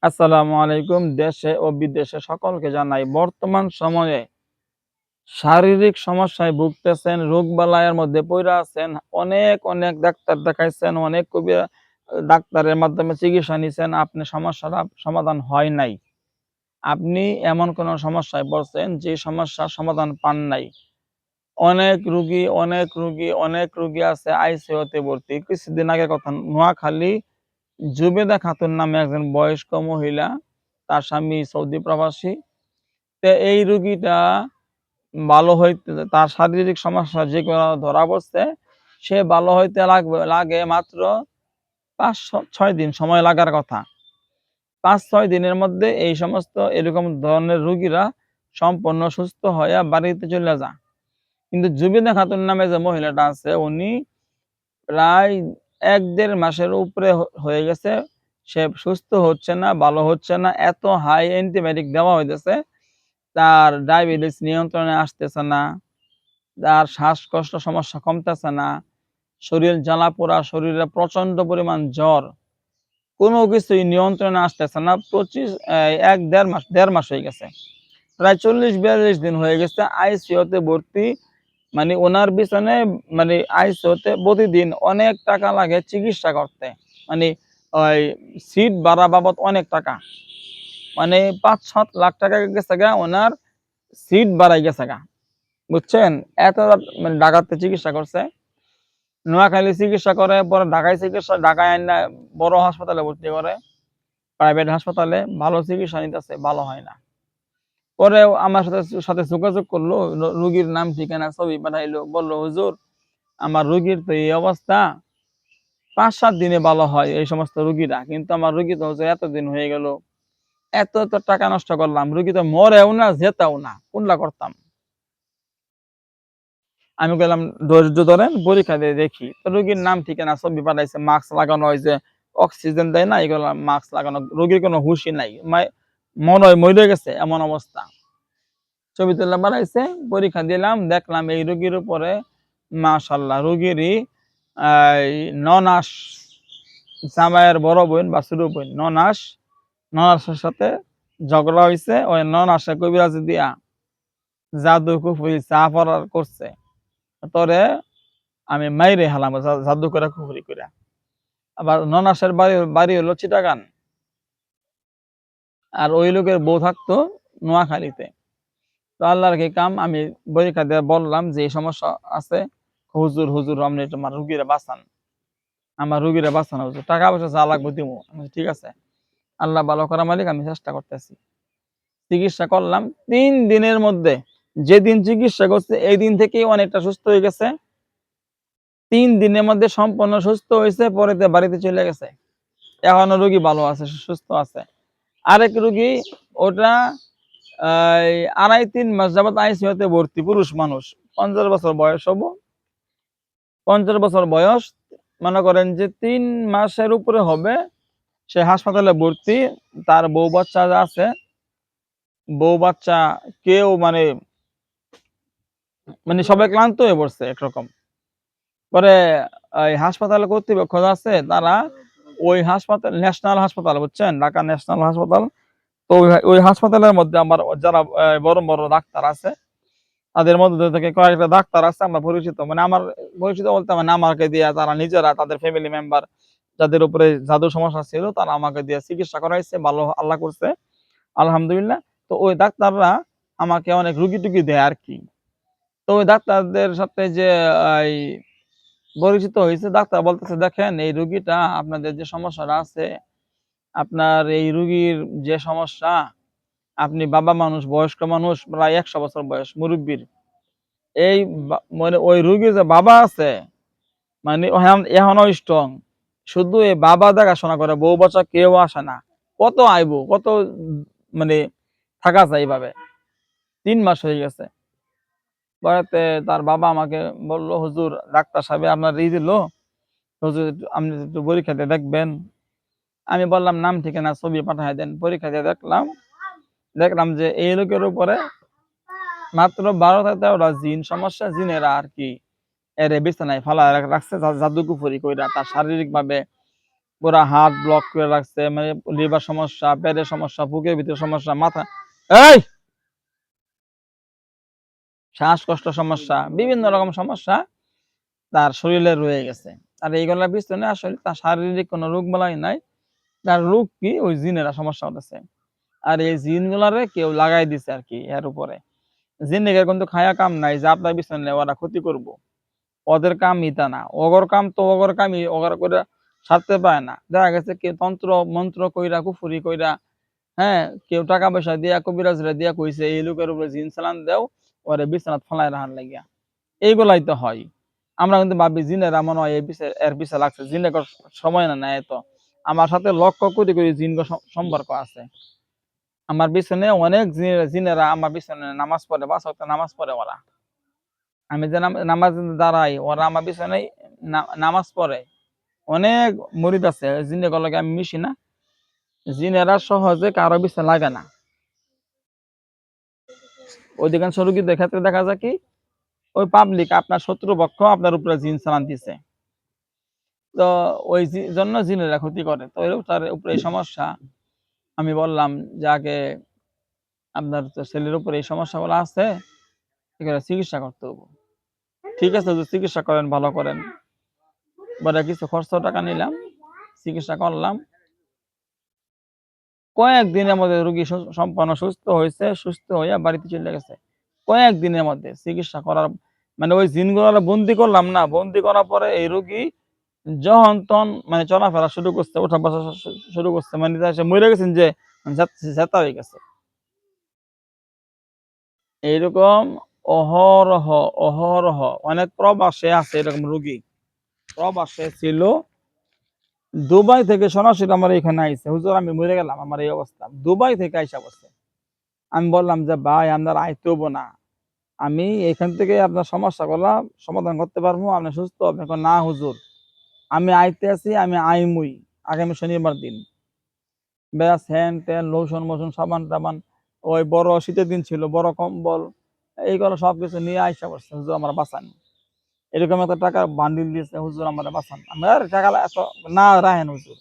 আসসালামু আলাইকুম। দেশে ও বিদেশে সকলকে জানাই বর্তমান সময়ে শারীরিক সমস্যায় ভুগতেছেন, রোগবালাইয়ের মধ্যে পইড়া আছেন। অনেক ডাক্তার দেখাইছেন, অনেক ডাক্তারের মাধ্যমে চিকিৎসা নিছেন। আপনি সমস্যাটা সমাধান হয় নাই। আপনি এমন কোন সমস্যায় পড়ছেন যে সমস্যার সমাধান পান নাই। অনেক রুগী আছে আইসিইউতে ভর্তি। কিছুদিন আগের কথা নোয়াখালী জুবেদা খাতুন নামে একজন বয়স্ক মহিলা, তার স্বামী সৌদি প্রবাসী। এই রুগীটা ভালো হইতে তার শারীরিক সমস্যা যেগুলো ধরা পড়ছে, সে ভালো হইতে লাগে মাত্র ৫-৬ দিন সময় লাগার কথা। ৫-৬ দিনের মধ্যে এই সমস্ত এরকম ধরনের রুগীরা সম্পূর্ণ সুস্থ হইয়া বাড়িতে চইলা যায়। কিন্তু জুবিনা খাতুন নামে যে মহিলাটা আছে উনি প্রায় ১-১.৫ মাসের উপরে হয়ে গেছে। সে সুস্থ হচ্ছে না, ভালো হচ্ছে না। এত হাই অ্যান্টিবায়োটিক দেওয়া হইতেছে, তার ডায়াবেটিস নিয়ন্ত্রণে আসতেছে না, তার শ্বাসকষ্ট সমস্যা কমতেছে না, শরীর জ্বালা-পোড়া, শরীরে প্রচন্ড পরিমাণ জ্বর। কোনো কিছুই নিয়ন্ত্রণে আসতেছে না। ১-১.৫ মাস, ১.৫ মাস হয়ে গেছে। প্রায় ৪০-৪২ দিন হয়ে গেছে আইসিইউতে ভর্তি। মানে উনার পিছনে মানে আইসিইউতে প্রতিদিন অনেক টাকা লাগে চিকিৎসা করতে। মানে ওই সিট ভাড়া বাবদ অনেক টাকা। মানে ৫-৭ লাখ টাকা গেছে গা উনার সিট ভাড়ায় গেছে গা। বুঝছেন? এত মানে ঢাকাতে চিকিৎসা করছে। নোয়াখালী চিকিৎসা করে, পরে ঢাকায় আইনা বড় হাসপাতালে ভর্তি করে। প্রাইভেট হাসপাতালে ভালো চিকিৎসা নিতেছে, ভালো হয় না। পরে আমার সাথে যোগাযোগ করলো, রুগীর নাম ঠিকানা ছবি পাঠাইলো। বলল, "হুজুর, আমার রুগীর তো এই অবস্থা। ৫-৭ দিনে ভালো হয় এই সমস্ত রুগীরা। কিন্তু আমার রুগী তো হুজুর এতদিন হয়ে গেল। এত টাকা নষ্ট করলাম। রুগী তো মরেও না, যেতেও না। কোনটা করতাম?" আমি কইলাম, "ধৈর্য ধরেন, পরীক্ষা দিয়ে দেখি।" তো রোগীর নাম ঠিকানা ছবি পাঠাইছে, মাস্ক লাগানো, ওই যে অক্সিজেন দেয় না? এগুলা মাস্ক লাগানো। রোগীর কোনো হুঁশই নাই। মনে হয় মইরা গেছে এমন অবস্থা। ছবি তুইলা পাঠাইছে, পরীক্ষা দিলাম, দেখলাম এই রোগীর উপরে মাশাআল্লাহ রোগীরই এই ননাস, জামাইয়ের বড় বোন বা ছোট বোন ননাসের সাথে ঝগড়া হইছে। ওই ননাসে কবিরাজি দিয়া জাদু কুফরি চা পড়ার করছে। তোরে আমি মাইরে হালাম জাদু কইরা কুফরি কইরা। আবার ননাসের বাড়ি হলো চিটাগাং। আর ওই লোকের বউ থাকতো নোয়াখালীতে। তো আল্লাহর কি কাম, আমি পরীক্ষা দিয়ে বললাম যে এই সমস্যা আছে। হুজুর আপনি আমার রুগীরে বাঁচান। আমার রুগীরে বাঁচান হুজুর। টাকা পয়সা যা লাগবে দিমু। আমি বলছি, ঠিক আছে। আল্লাহ ভালো করা মালিক, আমি চেষ্টা করতেছি। চিকিৎসা করলাম ৩ দিনের মধ্যে, যেদিন চিকিৎসা করছে এই দিন থেকেই অনেকটা সুস্থ হয়ে গেছে। ৩ দিনের মধ্যে সম্পূর্ণ সুস্থ হইছে, পরেতে বাড়িতে চলে গেছে। এখনো রোগী ভালো আছে, সুস্থ আছে। আরেক রোগী, ওটা এই ২.৫-৩ মাস যাবৎ আইসিইউতে ভর্তি, পুরুষ মানুষ। ৫০ বছর বয়স হবো। ৫০ বছর বয়স, মনে করেন যে ৩ মাসের উপরে হবে। সে হাসপাতালে ভর্তি। তার বউ বাচ্চা যা আছে, বউ বাচ্চা কেউ মানে সবাই ক্লান্ত হয়ে পড়ছে একরকম। পরে এই হাসপাতালে কর্তৃপক্ষ আছে, তারা ওই হাসপাতাল, ন্যাশনাল হাসপাতাল বুঝছেন? ঢাকা ন্যাশনাল হাসপাতাল। তো ওই হাসপাতালের মধ্যে আমার যারা বড় ডাক্তার আছে, তাদের মধ্যে থেকে কয়েকটা ডাক্তার আছে আমার পরিচিত। মানে আমার পরিচিত বলতে মানে আমাকে দিয়া তারা নিজেরা, তাদের ফ্যামিলি মেম্বার যাদের উপরে জাদুর সমস্যা ছিল, তারা আমাকে দিয়ে চিকিৎসা করাইছে। ভালো আল্লাহ করছে। আলহামদুলিল্লাহ। তো ওই ডাক্তাররা আমাকে অনেক রুগী-টুগী দেয় আরকি। তো ওই ডাক্তারদের সাথে যে এই পরিচিত হইছে, ডাক্তার বলতেছে, "দেখেন এই রুগীটা আপনাদের যে সমস্যাটা আছে, আপনার এই রুগীর যে সমস্যা, আপনি বাবা মানুষ, বয়স্ক মানুষ, প্রায় ১০০ বছর বয়স, মুরুব্বির। এই মানে ওই রুগীর যে বাবা আছে, মানে এখনো স্ট্রং। শুধু এই বাবা দেখাশোনা করে, বউ বাচ্চা কেউ আসে না। কত আইবো? কত মানে থাকা যায় এভাবে?" ৩ মাস হয়ে গেছে। পরেতে তার বাবা আমাকে বলল, "হুজুর, ডাক্তার সাহেব আপনার দিল। হুজুর আপনি একটু পরীক্ষা দিয়ে দেখবেন।" আমি বললাম, "নাম ঠিকানা ছবি পাঠায় দেন।" পরীক্ষা দিয়ে দেখলাম যে এই লোকের উপরে মাত্র ১২-১৩টা জিন সমস্যা, জিনেরা আরকি এরে বিছানায় ফালায় রাখছে জাদু কুফরি কইরা। তার শারীরিকভাবে পুরা হাত ব্লক করে রাখছে, মানে লিভার সমস্যা, পেটের সমস্যা, বুকের ভিতরে সমস্যা, মাথা এই শ্বাসকষ্ট সমস্যা, বিভিন্ন রকম সমস্যা তার শরীরে রয়ে গেছে। আর এইগুলোর পিছনে আসলে তার শারীরিক কোনো রোগ বালাই নাই। তার রোগ কি ওই জিনেরা সমস্যা হতেছে। আর এই জিনগুলারে কেউ লাগাই দিছে আরকি এর উপরে। জিন্নাতের কিন্তু খায়া কাম নাই যে আপনার পিছনে ওরা ক্ষতি করব। ওদের কাম ইটা না। ওগর কাম তো ওগর কামই ওগর কইরা ছাড়তে পারে না। দেখা গেছে কেউ তন্ত্র মন্ত্র কইরা কুফরি কইরা, হ্যাঁ, কেউ টাকা পয়সা দিয়া কবিরাজরা দিয়া কইছে এই লোকের উপরে জিন চালান দেও, ওরে বিছানাত ফালায় রাখার লাগিয়া। এইগুলাই তো হয়। আমরা কিন্তু ভাবি জিনেরা মনে হয় এর পিছে লাগছে। জিনে সময় না এত। আমার সাথে লক্ষ কোটি কোটি জিন সম্পর্ক আছে। আমার পিছনে অনেক জিনেরা আমার পিছনে নামাজ পড়ে, ৫ ওয়াক্ত নামাজ পড়ে ওরা। আমি যে নামাজে দাঁড়াই, ওরা আমার পিছনেই নামাজ পড়ে। অনেক মুরিদ আছে জিনেগুলোর লগে আমি মিশি না। জিনেরা সহজে কারো পিছে লাগে না। অধিকাংশ রোগীদের ক্ষেত্রে দেখা যায় কি, ওই পাবলিক আপনার শত্রুপক্ষ আপনার উপরে জিন চালান দিছে। তো ওই জন্য জিনেরা ক্ষতি করে। তো তার উপরে এই সমস্যা। আমি বললাম যে আগে আপনার তো ছেলের উপরে এই সমস্যাগুলো আছে, এগুলো চিকিৎসা করতে হবে। ঠিক আছে হুজুর, চিকিৎসা করেন, ভালো করেন। পরে কিছু খরচ টাকা নিলাম, চিকিৎসা করলাম। কয়েকদিনের মধ্যে রোগী সম্পূর্ণ সুস্থ হয়েছে, সুস্থ হইয়া বাড়িতে চলে গেছে। কয়েকদিনের মধ্যে চিকিৎসা করার, মানে ওই জিনগুলো বন্দি করলাম না, বন্দি করার পরে এই রোগী যখন তখন মানে চলাফেরা শুরু করছে, ওঠা বসা শুরু করছে, মানে সে মরে গেছেন যে জেতা হয়ে গেছে। এইরকম অহরহ অহরহ অনেক প্রবাসে আছে এরকম রোগী। প্রবাসে ছিল, দুবাই থেকে সরাসরি আমার এখানে আইছে, হুজুর আমি মরে গেলাম, আমার এই অবস্থা। দুবাই থেকে আইসা বসছে। আমি বললাম যে ভাই আপনার আইতে হবো না, আমি এখান থেকে আপনার সমস্যাগুলো সমাধান করতে পারবো, আপনি সুস্থ হবেন। না হুজুর, আমি আইতে আছি, আমি আইমুই আগামী শনিবার দিন। ব্যাস হ্যান ত্যান লোশন মোশন সাবান টাবান, ওই বড় শীতের দিন ছিল, বড় কম্বল, এইগুলো সবকিছু নিয়ে আইসা পড়ছে, হুজুর আমার বাঁচান। এরকম একটা টাকা বান্ডিল দিয়েছে, হুজুর আমার বাঁচান। আমি আর টাকা এত না রাহেন হুজুর।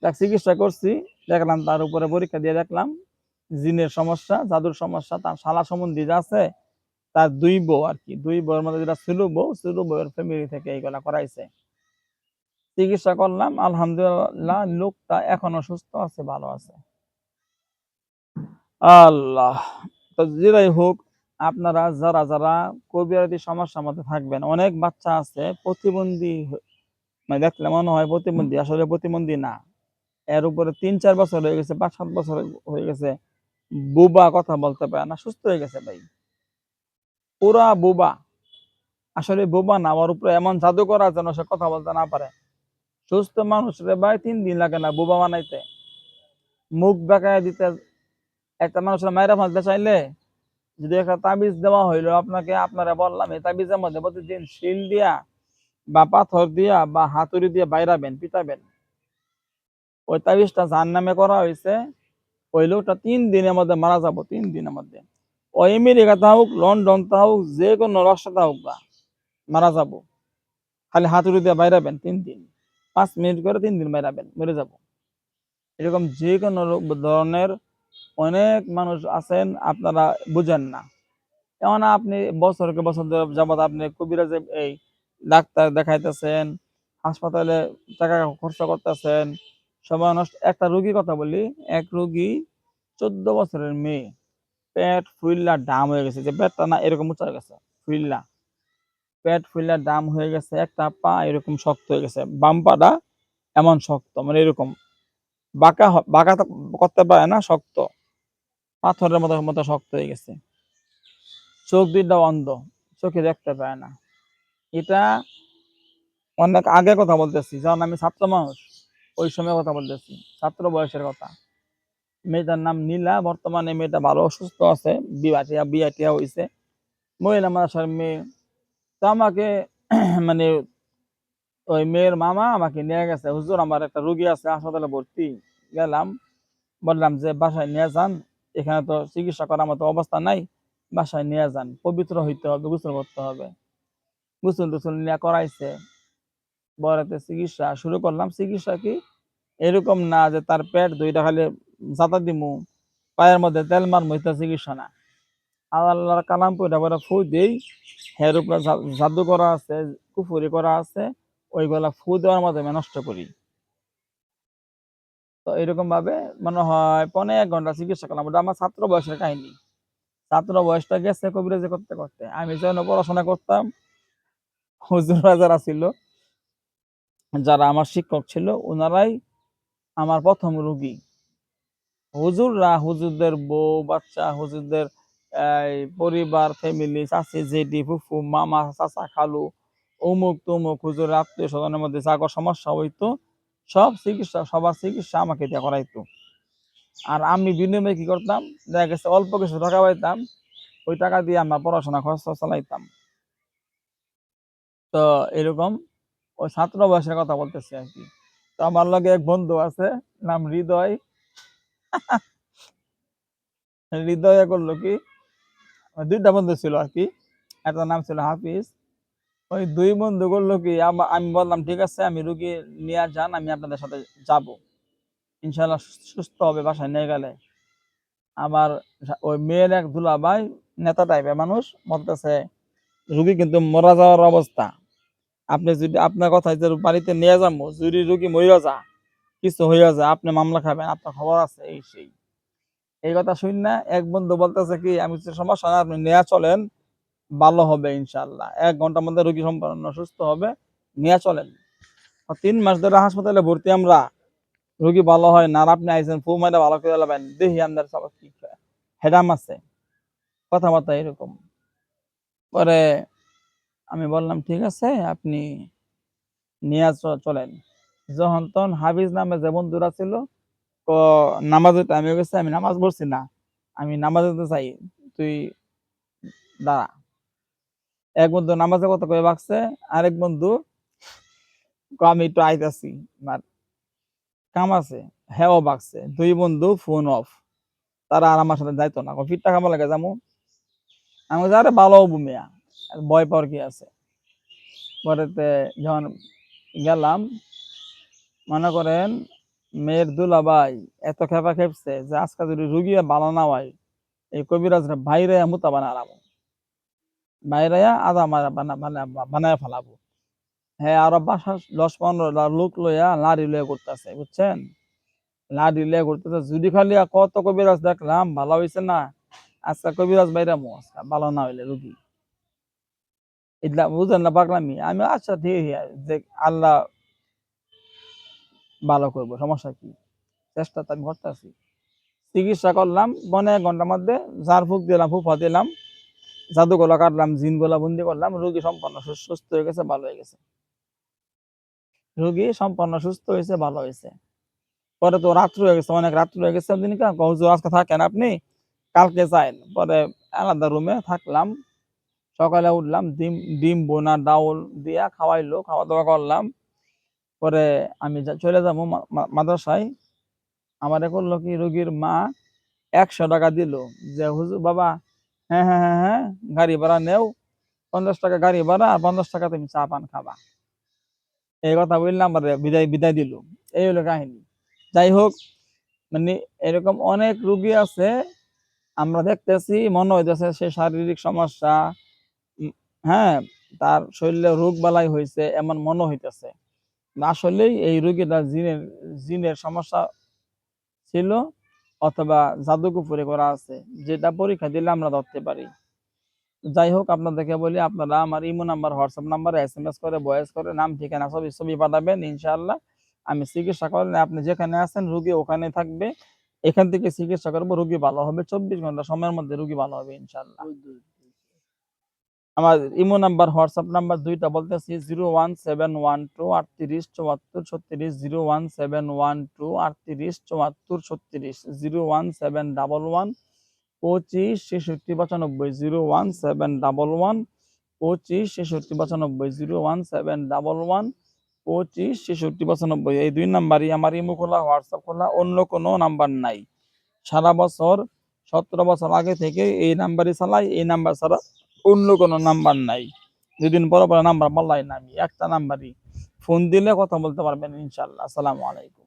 যাক চিকিৎসা করছি, দেখলাম তার উপরে পরীক্ষা দিয়ে দেখলাম জিনের সমস্যা, জাদুর সমস্যা। তার শালা সম্বন্ধী যা আছে, তার ২ বউ আরকি। ২ বউয়ের মধ্যে যেটা ছিল বউ, ছিল বউয়ের ফ্যামিলি থেকে এইগুলা করাইছে। চিকিৎসা করলাম, আলহামদুলিল্লাহ লোকটা এখনো সুস্থ আছে, ভালো আছে। আল্লাহ! তো যেটাই হোক, আপনারা যারা কবিরাজি সমস্যার মধ্যে থাকবেন, অনেক বাচ্চা আছে প্রতিবন্ধী, মানে দেখলে মনে হয় প্রতিবন্ধী, আসলে প্রতিবন্ধী না। এর উপরে ৩-৪ বছর হয়ে গেছে, ৫-৭ বছর হয়ে গেছে। বোবা, কথা বলতে পারে না, সুস্থ হয়ে গেছে ভাই। পুরা বোবা। আসলে বোবা না, ওর উপরে এমন জাদু করা যেন সে কথা বলতে না পারে। সুস্থ মানুষরে ভাই ৩ দিন লাগে না বোবা বানাইতে। মুখ বেঁকায়া দিতে, একটা মানুষের মাইরা ফেলতে চাইলে যদি একটা তাবিজ দেওয়া হইলো আপনাকে, আপনারা বললাম এই তাবিজের মধ্যে প্রতিদিন শিল দিয়া বা পাথর দিয়া বা হাতুড়ি দিয়ে বাইরাবেন, পিটাবেন। ওই তাবিজটা যার নামে করা হয়েছে, ওই লোকটা ৩ দিনের মধ্যে মারা যাবো, ৩ দিনের মধ্যে। ও আমেরিকাতে হোক, লন্ডন তা হোক, যে কোনো রাষ্ট্রটা হোক গা, মারা যাবো। খালি হাতুড়ি দিয়ে বাইরাবেন ৩ দিন। ৫ মিনিট করে ৩ দিন বাইরাবেন, মরে যাবো। এরকম যে কোনো ধরনের অনেক মানুষ আছেন, আপনারা বুঝেন না। কেননা আপনি বছরকে বছর যাবৎ আপনি কবিরাজে এই ডাক্তার দেখাইতেছেন, হাসপাতালে টাকা খরচ করতেছেন, সময় নষ্ট। একটা রোগীর কথা বলি, এক রোগী ১৪ বছরের মেয়ে, পেট ফুইল্লা ডাম হয়ে গেছে, যে পেটটা না এরকম উঁচা হয়ে গেছে, ফুইল্লা পেট ফুইল্লা ডাম হয়ে গেছে, একটা পা এরকম শক্ত হয়ে গেছে, বাম পাটা এমন শক্ত, মানে এরকম বাঁকা করতে পারে না, শক্ত, পাথরের মতো মতো শক্ত হয়ে গেছে। চোখ দুইটাও অন্ধ, চোখে দেখতে পায় না। এটা অনেক আগে কথা বলতেছি, যখন আমি ছাত্র মানুষ, ওই সময় কথা বলতেছি, ছাত্র বয়সের কথা। মেয়েটার নাম নীলা, বর্তমানে মেয়েটা ভালো সুস্থ আছে, বিয়া টিয়া হইছে, মহিলা মানুষের মেয়ে। তো আমাকে মানে ওই মেয়ের মামা আমাকে নিয়ে গেছে, হুজুর আমার একটা রোগী আছে হাসপাতালে ভর্তি। গেলাম, বললাম যে বাসায় নিয়ে যান, এখানে তো চিকিৎসা করার মতো অবস্থা নাই, বাসায় নিয়ে যান, পবিত্র হইতে হবে, গোসল করতে হবে। গোসল টোসল নিয়ে করাইছে, পরেতে চিকিৎসা শুরু করলাম। চিকিৎসা কি? এরকম না যে তার পেট ২ টা খালি জাতা দিমু, পায়ের মধ্যে তেল মারমু, এটা চিকিৎসা না। আল্লাহর কালাম পইড়া পইড়া ফু দেই, এর উপরে জাদু করা আছে, কুফরি করা আছে, ওইগুলা ফু দেওয়ার মাধ্যমে নষ্ট করি। তো এরকমভাবে মনে হয় ১৫ ঘন্টা চিকিৎসা করলাম। ওটা আমার ছাত্র বয়সের কাহিনী। ছাত্র বয়সটা গেছে কবিরাজি করতে, করতে। আমি যখন পড়াশোনা করতাম, হুজুররা যারা ছিল, যারা আমার শিক্ষক ছিল, উনারাই আমার ১ম রোগী। হুজুররা, হুজুরদের বউ, বাচ্চা, হুজুরদের পরিবার, ফ্যামিলি, চাচী, জেঠি, ফুফু, মামা, চাচা, খালু, অমুক তমুক হুজুরের আত্মীয়-স্বজনের মধ্যে যা সমস্যা হইতো, সবার চিকিৎসা আমাকে দিয়ে করাইতো। আর আমি বিনিময়ে কি করতাম? দেখা গেছে অল্প কিছু টাকা পাইতাম, ওই টাকা দিয়ে আমরা পড়াশোনা খরচ চালাইতাম। তো এরকম ওই ছাত্র বয়সের কথা বলতেছি আরকি। তো আমার লগে এক বন্ধু আছে, নাম হৃদয়। হৃদয়ে করলো কি, ২ টা বন্ধু ছিল আরকি। একটার নাম ছিল হাফিজ। ওই ২ বন্ধু করলো কি, আমি বললাম, "ঠিক আছে, আমি রুগী নিয়া যান, আমি আপনাদের সাথে যাবো। ইনশাআল্লাহ সুস্থ হবে বাসায় নিয়ে গেলে।" আমার ওই মেয়ের এক দুলাভাই, নেতা টাইপের মানুষ, বলতেছে, "রুগী কিন্তু মরা যাওয়ার অবস্থা। আপনি যদি আপনার কথায় যে বাড়িতে নিয়ে যাবো, যদি রুগী মইরা যায়, কিছু হইয়া যায়, আপনি মামলা খাবেন, আপনার খবর আছে?" এই সেই। এই কথা শুইনা এক বন্ধু বলতেছে কি, "আমি বলছি, সমস্যা নাই, আপনি নিয়া চলেন, ভালো হবে ইনশাআল্লাহ। ১ ঘন্টার মধ্যে রোগী সম্পূর্ণ সুস্থ হবে, নিয়া চলেন।" ৩ মাস ধরে হাসপাতালে ভর্তি আমরা, রোগী ভালো হয় না। আর আপনি আইছেন ফু মাইরা ভালো করে লাবেন। দেখি আপনার সবার কি হেডাম আছে। কথাবার্তা এরকম। পরে আমি বললাম, "ঠিক আছে, আপনি নিয়া চলেন।" যখন তখন হাফিজ নামে যে বন্ধুরা ছিল, ক নামাজের টাইম হয়ে গেছে, আমি নামাজ পড়ছি না। আমি নামাজ পড়তে চাই। তুই দাঁড়া। এক বন্ধু নামাজের কথা কয়ে ভাগছে, আরেক বন্ধু আমি একটু আইতাছি। আমার কাম আছে। হেও ভাগছে। ২ বন্ধু ফোন অফ। তারা আর আমার সাথে যাইতো না। ফিরটা খাবার লাগে যামু। আমি বলছি, "আরে ভালো হবো মিয়া। ভয় পাওয়ার কি আছে?" পরেতে যখন গেলাম, মনে করেন মেয়ের দুলাভাই এত খেপা খেপছে যে আজকে যদি রুগী ভালো না হয়, এই কবিরাজরে বাইরাইয়া মুতা বানালামু। বাইরাইয়া আধা মারা বানায়া ফেলাবো। হ্যাঁ, আরো বাসার ১০-১৫ টা লোক লইয়া লাঠি লইয়া ঘুরতাছে, বুঝছেন? লাঠি লইয়া ঘুরতেছে। যদি খালি কত কবিরাজ দেখলাম, ভালো হইছে না? আজকে কবিরাজ বাইরামু আজকে, ভালো না হইলে রুগী। এগুলা বুঝেন না পাগলামি? আমি আচ্ছা ঠিক যে আল্লাহ ভালো করব, সমস্যা কি? চেষ্টা তো আমি করতাছি। চিকিৎসা করলাম, ১৫ ঘন্টার মধ্যে ঝাড়ফুঁক দিলাম, ফুফা দিলাম, জাদুগোলা কাটলাম, জিনগোলা বন্দি করলাম, রোগী সম্পূর্ণ সুস্থ হয়ে গেছে, ভালো হয়ে গেছে। রোগী সম্পূর্ণ সুস্থ হয়েছে, ভালো হয়েছে। পরে তো রাত্র হয়ে গেছে, অনেক রাত্র হয়ে গেছে। ওদিনকে হুজুর আজকে থাকেন আপনি, কালকে যাইন। পরে আলাদা রুমে থাকলাম। সকালে উঠলাম, ডিম ডিম বোনা ডাউল দিয়া খাওয়াইলো, খাওয়া-দাওয়া করলাম। পরে আমি চলে যাবো মাদ্রাসায়। আমারে করলো কি, রোগীর মা ৳১০০ দিল যে, "হুজুর বাবা, হ্যাঁ, হ্যাঁ, হ্যাঁ, হ্যাঁ, গাড়ি ভাড়া নেও। ৳৫০ গাড়ি ভাড়া আর ৳৫০ তুমি চা পান খাবা।" এই কথা বইল্লা আমারে বিদায় দিল। এই হলো কাহিনী। যাই হোক, মানে এরকম অনেক রোগী আছে, আমরা দেখতেছি মনে হইতেছে সে শারীরিক সমস্যা, উম হ্যাঁ, তার শরীরে রোগবালাই হইছে এমন মনে হইতেছে। আসলেই এই রোগীটা জিনের সমস্যা ছিল, অথবা জাদু-কুফরি করা আছে। যেটা পরীক্ষা দিলে আমরা ধরতে পারি। যাই হোক, আপনাদেরকে বলি, আপনারা আমার ইমো নাম্বার, হোয়াটসঅ্যাপ নাম্বারে এসএমএস করে, ভয়েস করে, নাম, ঠিকানা, ছবি পাঠাবেন। ইনশাআল্লাহ আমি চিকিৎসা করলে আপনি যেখানে আছেন রোগী ওখানেই থাকবে। এখান থেকে চিকিৎসা করব, রোগী ভালো হবে। ২৪ ঘন্টা সময়ের মধ্যে রোগী ভালো হবে ইনশাআল্লাহ। আমার ইমো নাম্বার, হোয়াটসঅ্যাপ নাম্বার ২ টা বলতেছি, 01712 ৩৮ ৭৪ ৩৬, 01712 ৩৮ ৭৪ ৩৬, 01711 ২৫ ৬৬ ৯৫, 01711 ২৫ ৬৬ ৯৫, 01711 ২৫ ৬৬ ৯৫। এই ২ নাম্বারই আমার ইমো খোলা, হোয়াটসঅ্যাপ খোলা, অন্য কোনো নাম্বার নাই। সারা বছর ১৭ বছর আগে থেকে এই নাম্বারই চালাই। এই নাম্বার ছাড়া অন্য কোনো নাম্বার নাই। ২ দিন পরে নাম্বার বদলাই না আমি, একটা নাম্বারই। ফোন দিলে কথা বলতে পারবেন ইনশাআল্লাহ। আসসালামু আলাইকুম।